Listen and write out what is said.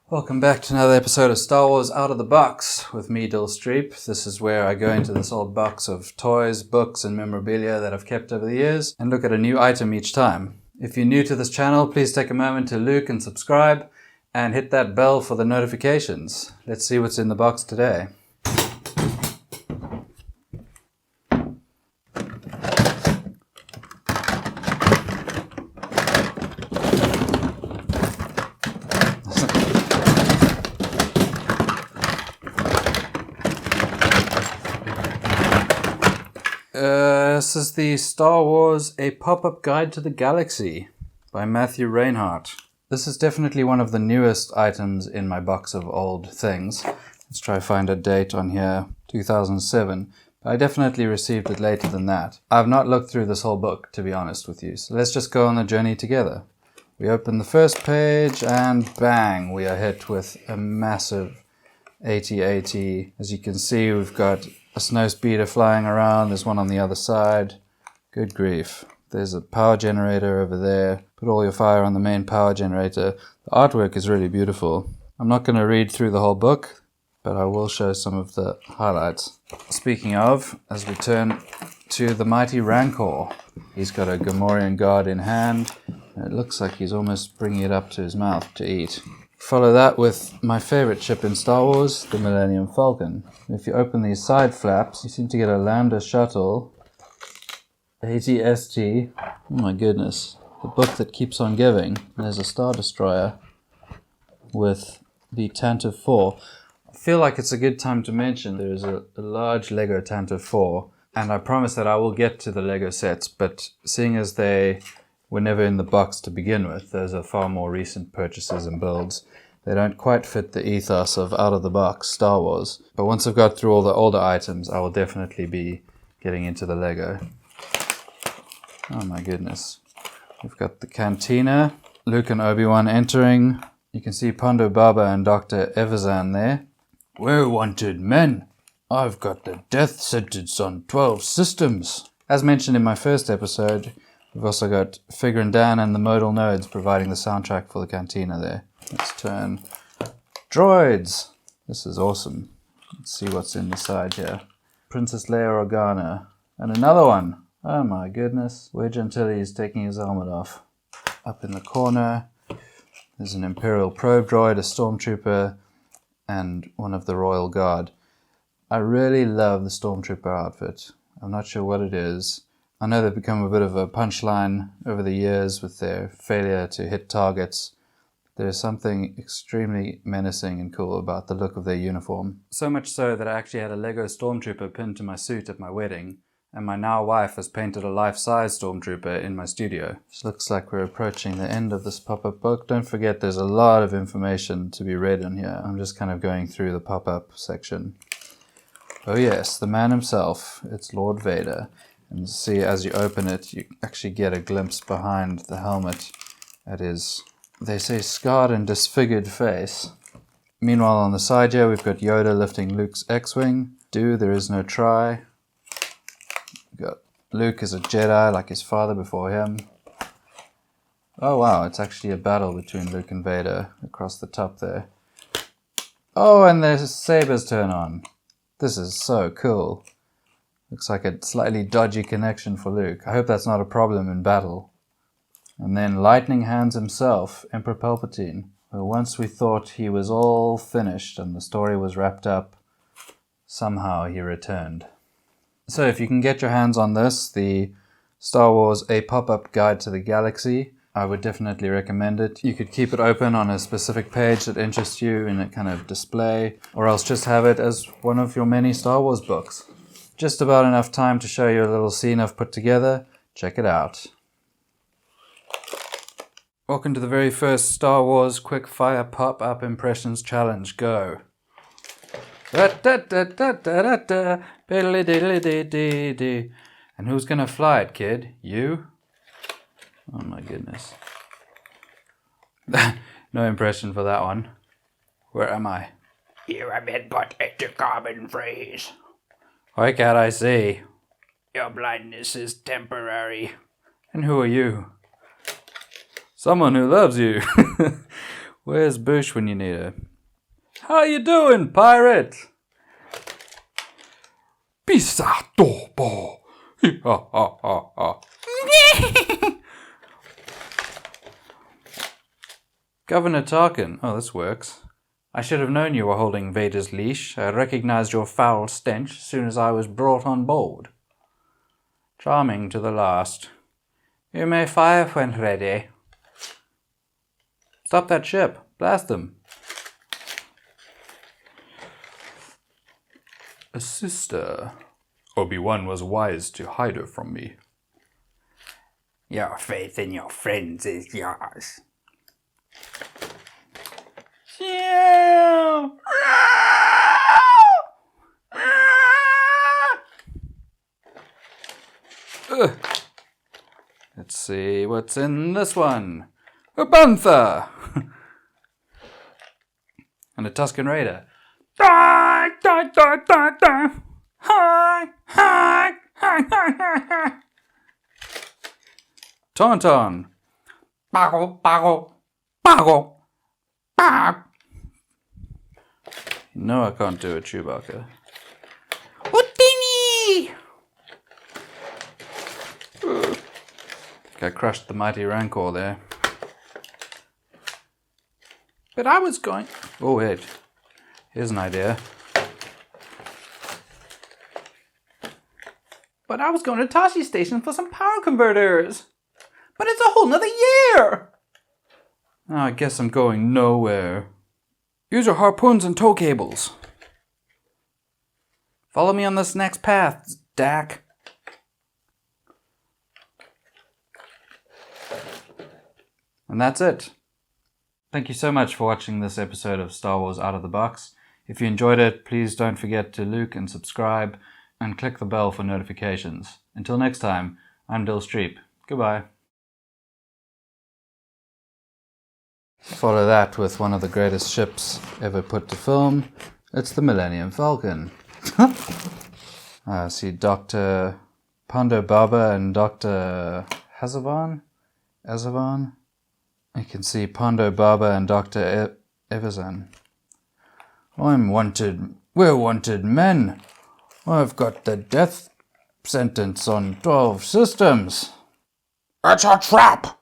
Welcome back to another episode of Star Wars Out of the Box with me, Dill Streep. This is where I go into this old box of toys, books, and memorabilia that I've kept over the years and look at a new item each time. If you're new to this channel, please take a moment to like and subscribe and hit that bell for the notifications. Let's see what's in the box today. This is the Star Wars A Pop-Up Guide to the Galaxy by Matthew Reinhardt. This is definitely one of the newest items in my box of old things. Let's try to find a date on here, 2007. But I definitely received it later than that. I've not looked through this whole book, to be honest with you. So let's just go on the journey together. We open the first page and bang, we are hit with a massive AT-AT. As you can see, we've got a snow speeder flying around. There's one on the other side. Good grief. There's a power generator over there. Put all your fire on the main power generator. The artwork is really beautiful. I'm not going to read through the whole book, but I will show some of the highlights. Speaking of, as we turn to the mighty Rancor, he's got a Gamorrean guard in hand. And it looks like he's almost bringing it up to his mouth to eat. Follow that with my favorite ship in Star Wars, the Millennium Falcon. If you open these side flaps, you seem to get a lander shuttle, AT-ST. Oh my goodness, the book that keeps on giving. There's a Star Destroyer with the Tantive 4. I feel like it's a good time to mention there is a large Lego Tantive 4, and I promise that I will get to the Lego sets, but seeing as they were never in the box to begin with, those are far more recent purchases and builds. They don't quite fit the ethos of out-of-the-box Star Wars. But once I've got through all the older items, I will definitely be getting into the Lego. Oh my goodness. We've got the Cantina, Luke and Obi-Wan entering. You can see Pondo Baba and Dr. Evazan there. We're wanted men. I've got the death sentence on 12 systems. As mentioned in my first episode, we've also got Figrin Dan and the modal nodes providing the soundtrack for the Cantina there. Let's turn droids. This is awesome. Let's see what's in the side here. Princess Leia Organa. And another one. Oh my goodness. Wedge Antilles taking his helmet off. Up in the corner, there's an Imperial probe droid, a stormtrooper, and one of the Royal Guard. I really love the stormtrooper outfit. I'm not sure what it is. I know they've become a bit of a punchline over the years with their failure to hit targets. There's something extremely menacing and cool about the look of their uniform. So much so that I actually had a Lego Stormtrooper pinned to my suit at my wedding, and my now wife has painted a life-size Stormtrooper in my studio. This looks like we're approaching the end of this pop-up book. Don't forget there's a lot of information to be read in here. I'm just kind of going through the pop-up section. Oh yes, the man himself. It's Lord Vader. And see, as you open it, you actually get a glimpse behind the helmet at his, they say, scarred and disfigured face. Meanwhile, on the side here, we've got Yoda lifting Luke's X-Wing. There is no try. We've got Luke as a Jedi, like his father before him. Oh wow, it's actually a battle between Luke and Vader across the top there. Oh, and there's sabers turn on. This is so cool. Looks like a slightly dodgy connection for Luke. I hope that's not a problem in battle. And then Lightning Hands himself, Emperor Palpatine. Well, once we thought he was all finished and the story was wrapped up, somehow he returned. So if you can get your hands on this, the Star Wars A Pop-Up Guide to the Galaxy, I would definitely recommend it. You could keep it open on a specific page that interests you in a kind of display, or else just have it as one of your many Star Wars books. Just about enough time to show you a little scene I've put together. Check it out. Welcome to the very first Star Wars Quick Fire Pop-Up Impressions Challenge. Go! And who's gonna fly it, kid? You? Oh my goodness. No impression for that one. Where am I? You have been put into common freeze. Why can't I see? Your blindness is temporary. And who are you? Someone who loves you. Where's Bush when you need her? How you doing, pirate? Pisatopo. Ha ha ha ha. Governor Tarkin. Oh, this works. I should have known you were holding Vader's leash. I recognized your foul stench as soon as I was brought on board. Charming to the last. You may fire when ready. Stop that ship. Blast them. A sister. Obi-Wan was wise to hide her from me. Your faith in your friends is yours. Yeah. Let's see what's in this one. A bantha! And a Tusken Raider. Die, die, die, die, die. Hi, hi, hi, hi, hi, hi. Tauntaun. Baggle, baggle, baggle, bag. No, I can't do a Chewbacca. Houdini! I crushed the mighty Rancor there. But I was going... Oh, wait. Here's an idea. But I was going to Tashi Station for some power converters. But it's a whole nother year! Oh, I guess I'm going nowhere. Use your harpoons and tow cables. Follow me on this next path, Dak. And that's it. Thank you so much for watching this episode of Star Wars Out of the Box. If you enjoyed it, please don't forget to like and subscribe and click the bell for notifications. Until next time, I'm Dill Streep. Goodbye. Follow that with one of the greatest ships ever put to film. It's the Millennium Falcon. See Dr. Pondo Baba and Dr. Hazavan? You can see Pondo Baba and Dr. Evazan. We're wanted men. I've got the death sentence on 12 systems. It's a trap!